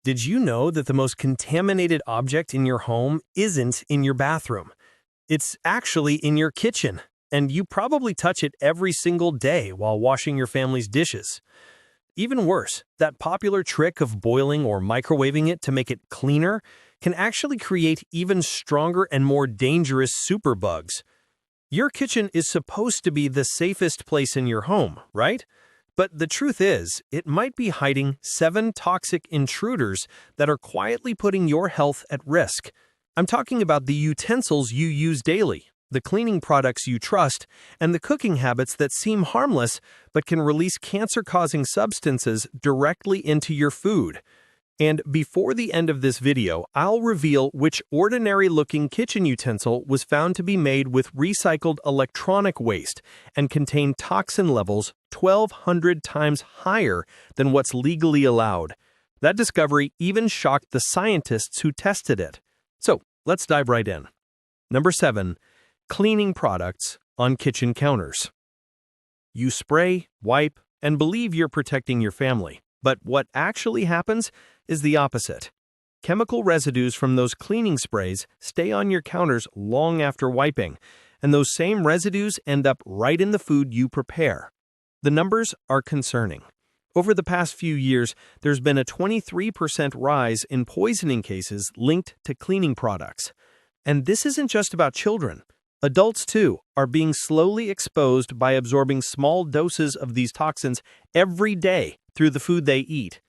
Did you know that the most contaminated object in your home isn't in your bathroom? It's actually in your kitchen, and you probably touch it every single day while washing your family's dishes. Even worse, that popular trick of boiling or microwaving it to make it cleaner can actually create even stronger and more dangerous superbugs. Your kitchen is supposed to be the safest place in your home, right? But the truth is, it might be hiding 7 toxic intruders that are quietly putting your health at risk. I'm talking about the utensils you use daily, the cleaning products you trust, and the cooking habits that seem harmless but can release cancer-causing substances directly into your food. And before the end of this video, I'll reveal which ordinary-looking kitchen utensil was found to be made with recycled electronic waste and contain toxin levels 1,200 times higher than what's legally allowed. That discovery even shocked the scientists who tested it. So, let's dive right in. Number 7. Cleaning products on kitchen counters. You spray, wipe, and believe you're protecting your family. But what actually happens is the opposite. Chemical residues from those cleaning sprays stay on your counters long after wiping, and those same residues end up right in the food you prepare. The numbers are concerning. Over the past few years, there's been a 23% rise in poisoning cases linked to cleaning products. And this isn't just about children. Adults, too, are being slowly exposed by absorbing small doses of these toxins every day through the food they eat.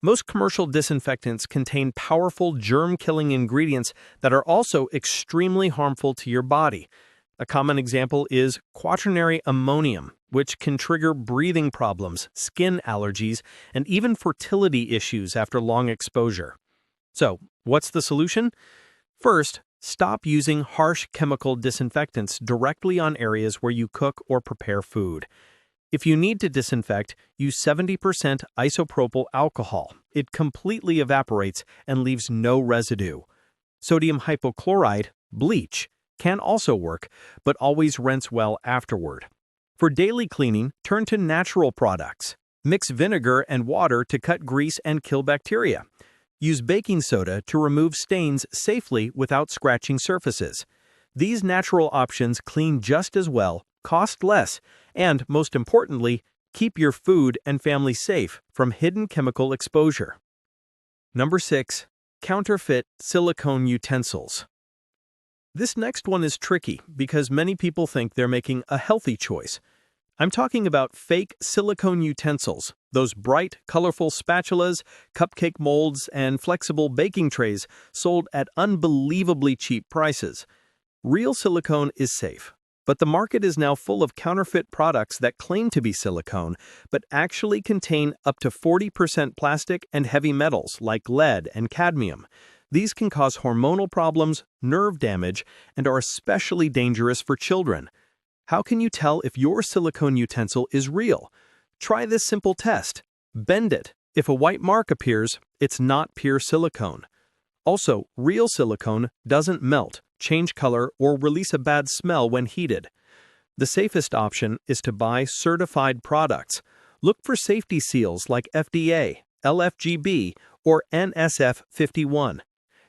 Most commercial disinfectants contain powerful germ-killing ingredients that are also extremely harmful to your body. A common example is quaternary ammonium, which can trigger breathing problems, skin allergies, and even fertility issues after long exposure. So, what's the solution? First, stop using harsh chemical disinfectants directly on areas where you cook or prepare food. If you need to disinfect, use 70% isopropyl alcohol. It completely evaporates and leaves no residue. Sodium hypochlorite, bleach, can also work, but always rinse well afterward. For daily cleaning, turn to natural products. Mix vinegar and water to cut grease and kill bacteria. Use baking soda to remove stains safely without scratching surfaces. These natural options clean just as well, cost less, and, most importantly, keep your food and family safe from hidden chemical exposure. Number 6. Counterfeit silicone utensils. This next one is tricky because many people think they're making a healthy choice. I'm talking about fake silicone utensils, those bright, colorful spatulas, cupcake molds, and flexible baking trays sold at unbelievably cheap prices. Real silicone is safe, but the market is now full of counterfeit products that claim to be silicone, but actually contain up to 40% plastic and heavy metals like lead and cadmium. These can cause hormonal problems, nerve damage, and are especially dangerous for children. How can you tell if your silicone utensil is real? Try this simple test. Bend it. If a white mark appears, it's not pure silicone. Also, real silicone doesn't melt, change color, or release a bad smell when heated. The safest option is to buy certified products. Look for safety seals like FDA, LFGB, or NSF 51.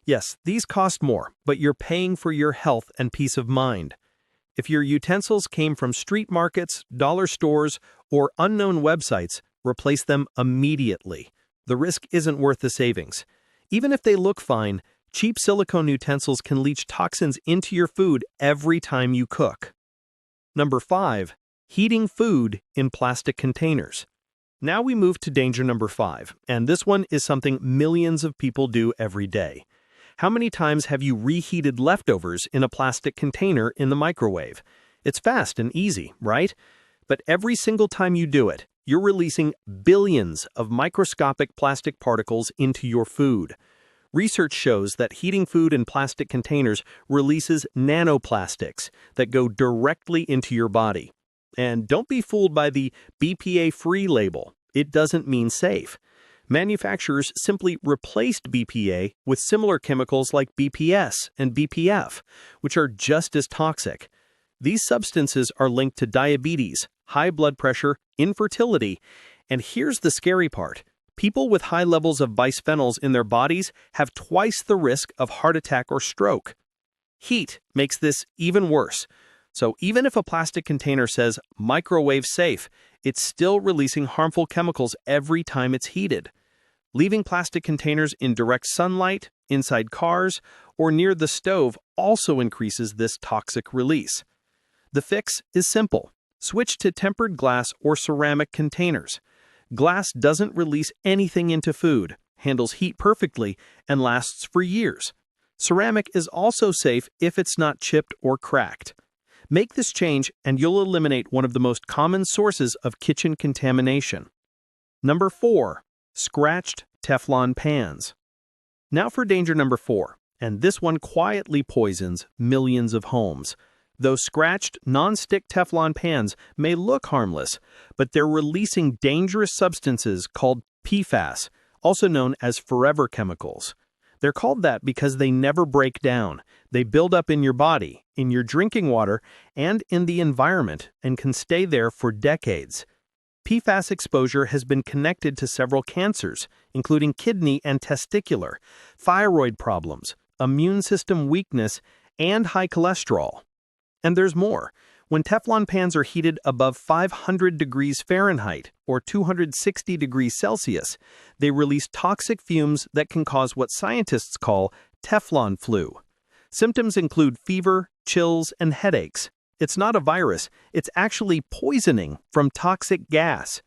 Yes, these cost more, but you're paying for your health and peace of mind. If your utensils came from street markets, dollar stores, or unknown websites, replace them immediately. The risk isn't worth the savings. Even if they look fine, cheap silicone utensils can leach toxins into your food every time you cook. Number 5. Heating food in plastic containers. Now we move to danger number 5, and this one is something millions of people do every day. How many times have you reheated leftovers in a plastic container in the microwave? It's fast and easy, right? But every single time you do it, you're releasing billions of microscopic plastic particles into your food. Research shows that heating food in plastic containers releases nanoplastics that go directly into your body. And don't be fooled by the BPA-free label. It doesn't mean safe. Manufacturers simply replaced BPA with similar chemicals like BPS and BPF, which are just as toxic. These substances are linked to diabetes, high blood pressure, infertility, and here's the scary part. People with high levels of bisphenols in their bodies have twice the risk of heart attack or stroke. Heat makes this even worse. So even if a plastic container says microwave safe, it's still releasing harmful chemicals every time it's heated. Leaving plastic containers in direct sunlight, inside cars, or near the stove also increases this toxic release. The fix is simple. Switch to tempered glass or ceramic containers. Glass doesn't release anything into food, handles heat perfectly, and lasts for years. Ceramic is also safe if it's not chipped or cracked. Make this change and you'll eliminate one of the most common sources of kitchen contamination. Number 4. Scratched Teflon pans. Now for danger number 4, and this one quietly poisons millions of homes. Those scratched, non-stick Teflon pans may look harmless, but they're releasing dangerous substances called PFAS, also known as forever chemicals. They're called that because they never break down. They build up in your body, in your drinking water, and in the environment, and can stay there for decades. PFAS exposure has been connected to several cancers, including kidney and testicular, thyroid problems, immune system weakness, and high cholesterol. And there's more. When Teflon pans are heated above 500 degrees Fahrenheit or 260 degrees Celsius, they release toxic fumes that can cause what scientists call Teflon flu. Symptoms include fever, chills, and headaches. It's not a virus, it's actually poisoning from toxic gas.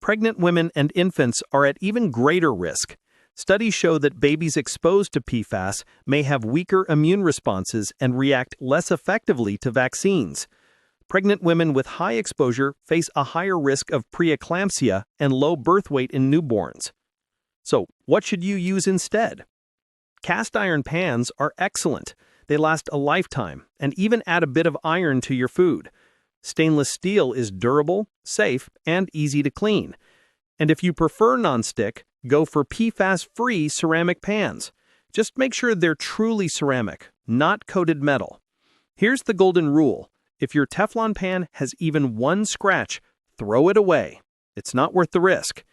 Pregnant women and infants are at even greater risk. Studies show that babies exposed to PFAS may have weaker immune responses and react less effectively to vaccines. Pregnant women with high exposure face a higher risk of preeclampsia and low birth weight in newborns. So, what should you use instead? Cast iron pans are excellent. They last a lifetime and even add a bit of iron to your food. Stainless steel is durable, safe, and easy to clean. And if you prefer nonstick, go for PFAS-free ceramic pans. Just make sure they're truly ceramic, not coated metal. Here's the golden rule. If your Teflon pan has even one scratch, throw it away. It's not worth the risk.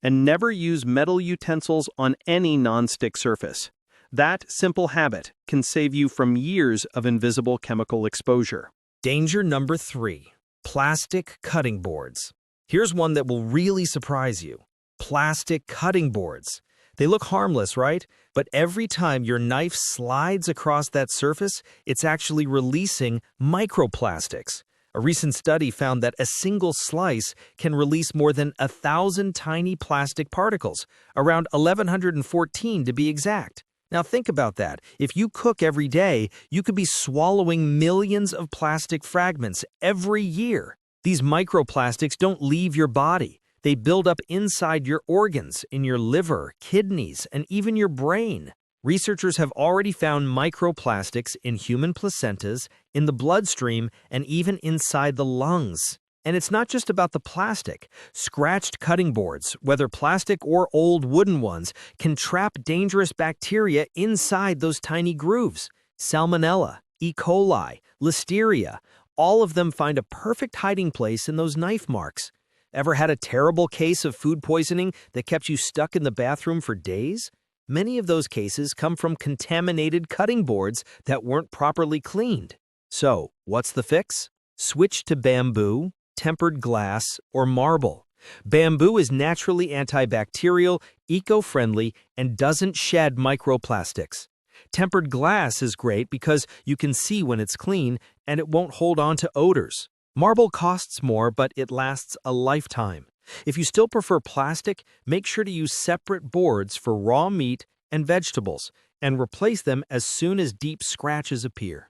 And never use metal utensils on any nonstick surface. That simple habit can save you from years of invisible chemical exposure. Danger number 3. Plastic cutting boards. Here's one that will really surprise you. Plastic cutting boards. They look harmless, right? But every time your knife slides across that surface, it's actually releasing microplastics. A recent study found that a single slice can release more than 1,000 tiny plastic particles, around 1,114 to be exact. Now think about that. If you cook every day, you could be swallowing millions of plastic fragments every year. These microplastics don't leave your body. They build up inside your organs, in your liver, kidneys, and even your brain. Researchers have already found microplastics in human placentas, in the bloodstream, and even inside the lungs. And it's not just about the plastic. Scratched cutting boards, whether plastic or old wooden ones, can trap dangerous bacteria inside those tiny grooves. Salmonella, E. coli, Listeria, all of them find a perfect hiding place in those knife marks. Ever had a terrible case of food poisoning that kept you stuck in the bathroom for days? Many of those cases come from contaminated cutting boards that weren't properly cleaned. So, what's the fix? Switch to bamboo, tempered glass, or marble. Bamboo is naturally antibacterial, eco-friendly, and doesn't shed microplastics. Tempered glass is great because you can see when it's clean and it won't hold on to odors. Marble costs more, but it lasts a lifetime. If you still prefer plastic, make sure to use separate boards for raw meat and vegetables, and replace them as soon as deep scratches appear.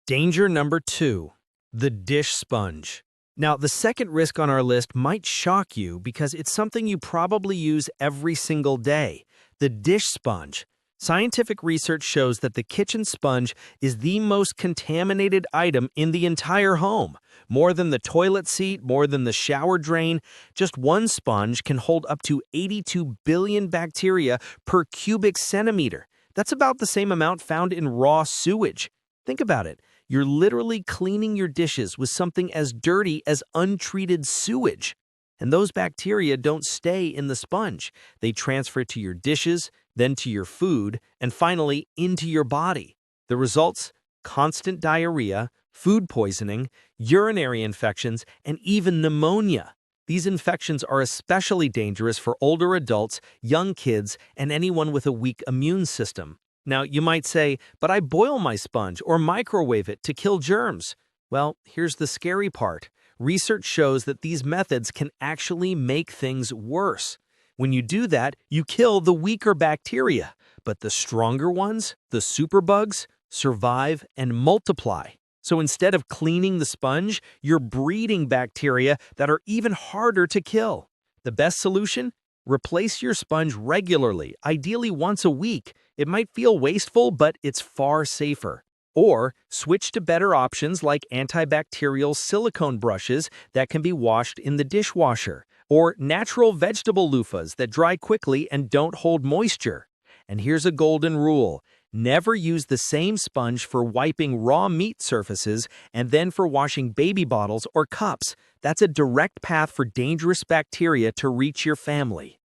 Danger number 2. The dish sponge. Now, the second risk on our list might shock you because it's something you probably use every single day. The dish sponge. Scientific research shows that the kitchen sponge is the most contaminated item in the entire home. More than the toilet seat, more than the shower drain. Just one sponge can hold up to 82 billion bacteria per cubic centimeter. That's about the same amount found in raw sewage. Think about it. You're literally cleaning your dishes with something as dirty as untreated sewage. And those bacteria don't stay in the sponge. They transfer to your dishes, then to your food, and finally into your body. The results? Constant diarrhea, food poisoning, urinary infections, and even pneumonia. These infections are especially dangerous for older adults, young kids, and anyone with a weak immune system. Now, you might say, but I boil my sponge or microwave it to kill germs. Well, here's the scary part. Research shows that these methods can actually make things worse. When you do that, you kill the weaker bacteria, but the stronger ones, the superbugs, survive and multiply. So instead of cleaning the sponge, you're breeding bacteria that are even harder to kill. The best solution? Replace your sponge regularly, ideally once a week. It might feel wasteful, but it's far safer. Or switch to better options like antibacterial silicone brushes that can be washed in the dishwasher, or natural vegetable loofahs that dry quickly and don't hold moisture. And here's a golden rule. Never use the same sponge for wiping raw meat surfaces and then for washing baby bottles or cups. That's a direct path for dangerous bacteria to reach your family.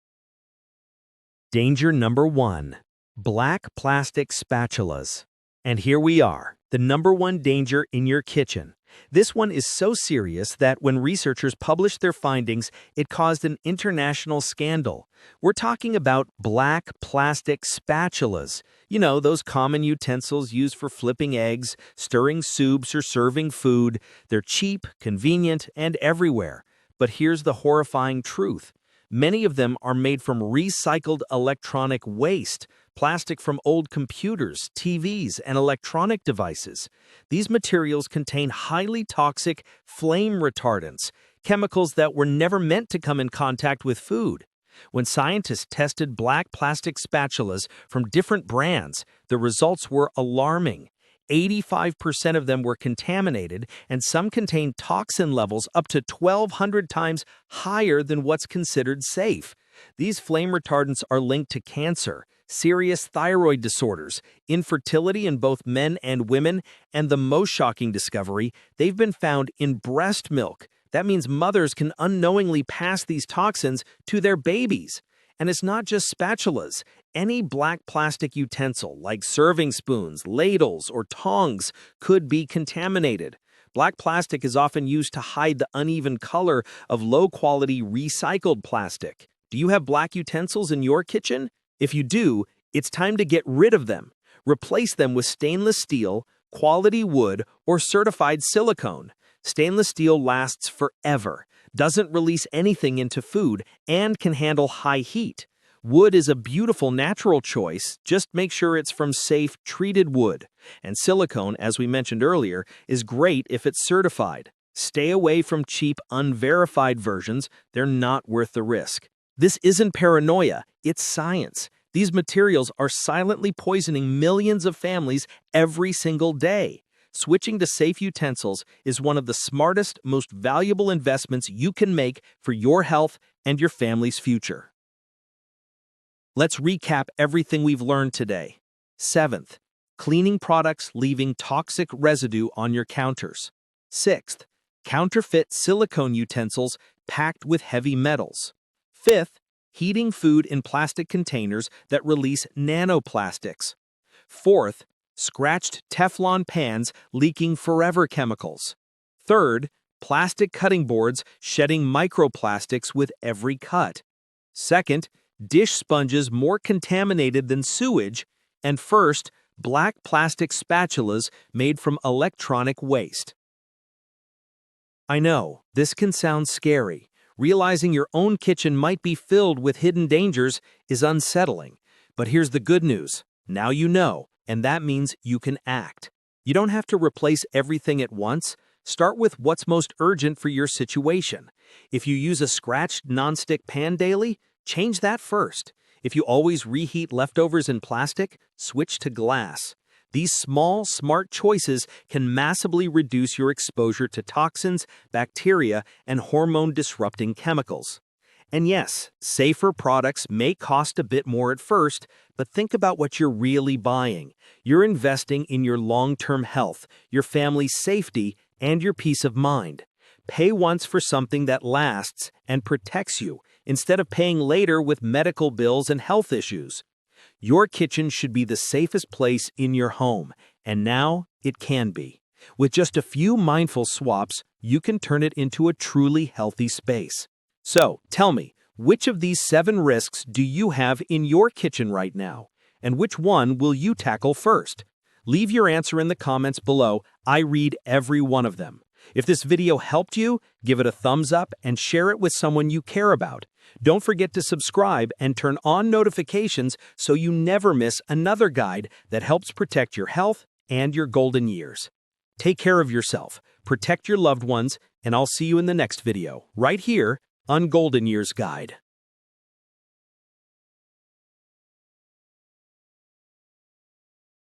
Danger number 1. Black plastic spatulas. And here we are, the number 1 danger in your kitchen. This one is so serious that when researchers published their findings, it caused an international scandal. We're talking about black plastic spatulas. You know, those common utensils used for flipping eggs, stirring soups, or serving food. They're cheap, convenient, and everywhere. But here's the horrifying truth. Many of them are made from recycled electronic waste, plastic from old computers, TVs, and electronic devices. These materials contain highly toxic flame retardants, chemicals that were never meant to come in contact with food. When scientists tested black plastic spatulas from different brands, the results were alarming. 85% of them were contaminated, and some contained toxin levels up to 1,200 times higher than what's considered safe. These flame retardants are linked to cancer, serious thyroid disorders, infertility in both men and women, and the most shocking discovery, they've been found in breast milk. That means mothers can unknowingly pass these toxins to their babies. And it's not just spatulas. Any black plastic utensil, like serving spoons, ladles, or tongs, could be contaminated. Black plastic is often used to hide the uneven color of low-quality recycled plastic. Do you have black utensils in your kitchen? If you do, it's time to get rid of them. Replace them with stainless steel, quality wood, or certified silicone. Stainless steel lasts forever, doesn't release anything into food, and can handle high heat. Wood is a beautiful natural choice, just make sure it's from safe, treated wood. And silicone, as we mentioned earlier, is great if it's certified. Stay away from cheap, unverified versions, they're not worth the risk. This isn't paranoia, it's science. These materials are silently poisoning millions of families every single day. Switching to safe utensils is one of the smartest, most valuable investments you can make for your health and your family's future. Let's recap everything we've learned today. 7th, cleaning products leaving toxic residue on your counters. 6th, counterfeit silicone utensils packed with heavy metals. 5th, heating food in plastic containers that release nanoplastics. 4th, scratched Teflon pans leaking forever chemicals. 3rd, plastic cutting boards shedding microplastics with every cut. 2nd, dish sponges more contaminated than sewage. And 1st, black plastic spatulas made from electronic waste. I know, this can sound scary. Realizing your own kitchen might be filled with hidden dangers is unsettling. But here's the good news. Now you know. And that means you can act. You don't have to replace everything at once. Start with what's most urgent for your situation. If you use a scratched nonstick pan daily, change that first. If you always reheat leftovers in plastic, switch to glass. These small, smart choices can massively reduce your exposure to toxins, bacteria, and hormone-disrupting chemicals. And yes, safer products may cost a bit more at first, but think about what you're really buying. You're investing in your long-term health, your family's safety, and your peace of mind. Pay once for something that lasts and protects you, instead of paying later with medical bills and health issues. Your kitchen should be the safest place in your home, and now it can be. With just a few mindful swaps, you can turn it into a truly healthy space. So, tell me, which of these 7 risks do you have in your kitchen right now? And which one will you tackle first? Leave your answer in the comments below. I read every one of them. If this video helped you, give it a thumbs up and share it with someone you care about. Don't forget to subscribe and turn on notifications so you never miss another guide that helps protect your health and your golden years. Take care of yourself, protect your loved ones, and I'll see you in the next video, right here on Golden Years Guide.